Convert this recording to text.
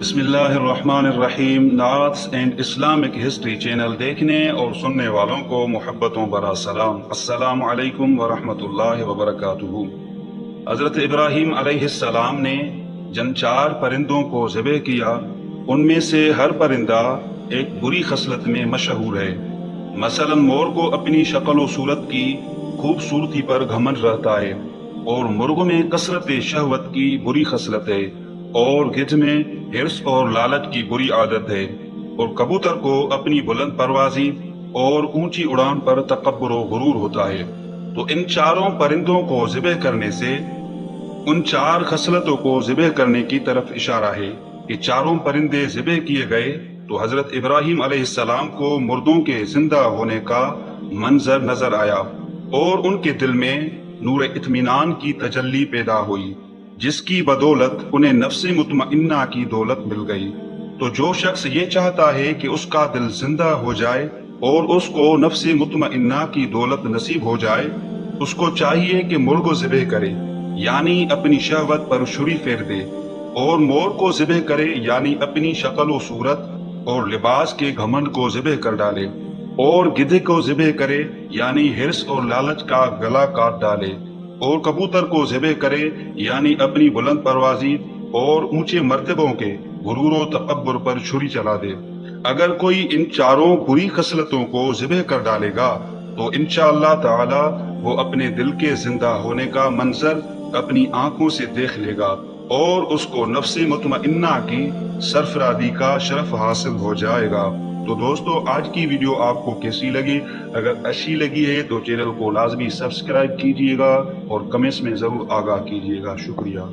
بسم اللہ الرحمن الرحیم۔ نعتس اینڈ اسلامک ہسٹری چینل دیکھنے اور سننے والوں کو محبتوں برا سلام۔ السلام علیکم ورحمۃ اللہ وبرکاتہ۔ حضرت ابراہیم علیہ السلام نے جن 4 پرندوں کو ذبح کیا، ان میں سے ہر پرندہ ایک بری خصلت میں مشہور ہے۔ مثلا مور کو اپنی شکل و صورت کی خوبصورتی پر گھمنڈ رہتا ہے، اور مرغ میں کثرت شہوت کی بری خصلت ہے، اور گدھ میں حرص اور لالچ کی بری عادت ہے، اور کبوتر کو اپنی بلند پروازی اور اونچی اڑان پر تکبر و غرور ہوتا ہے۔ تو ان 4 پرندوں کو ذبح کرنے سے ان 4 خصلتوں کو ذبح کرنے کی طرف اشارہ ہے۔ یہ 4 پرندے ذبح کیے گئے تو حضرت ابراہیم علیہ السلام کو مردوں کے زندہ ہونے کا منظر نظر آیا، اور ان کے دل میں نور اطمینان کی تجلی پیدا ہوئی، جس کی بدولت انہیں نفس مطمئنہ کی دولت مل گئی۔ تو جو شخص یہ چاہتا ہے کہ اس کا دل زندہ ہو جائے اور اس کو نفس مطمئنہ کی دولت نصیب ہو جائے، اس کو چاہیے کہ مرغ ذبح کرے، یعنی اپنی شہوت پر چھری پھیر دے، اور مور کو ذبح کرے، یعنی اپنی شکل و صورت اور لباس کے گھمنڈ کو ذبح کر ڈالے، اور گدھے کو ذبح کرے، یعنی حرص اور لالچ کا گلا کاٹ ڈالے، اور کبوتر کو ذبح کرے، یعنی اپنی بلند پروازی اور اونچے مرتبوں کے غرور و تکبر پر چھری چلا دے۔ اگر کوئی ان 4 بری خصلتوں کو ذبح کر ڈالے گا تو انشاءاللہ تعالی وہ اپنے دل کے زندہ ہونے کا منظر اپنی آنکھوں سے دیکھ لے گا، اور اس کو نفس مطمئنہ کی سرفرادی کا شرف حاصل ہو جائے گا۔ تو دوستو، آج کی ویڈیو آپ کو کیسی لگی؟ اگر اچھی لگی ہے تو چینل کو لازمی سبسکرائب کیجیے گا اور کمنٹس میں ضرور آگاہ کیجیے گا۔ شکریہ۔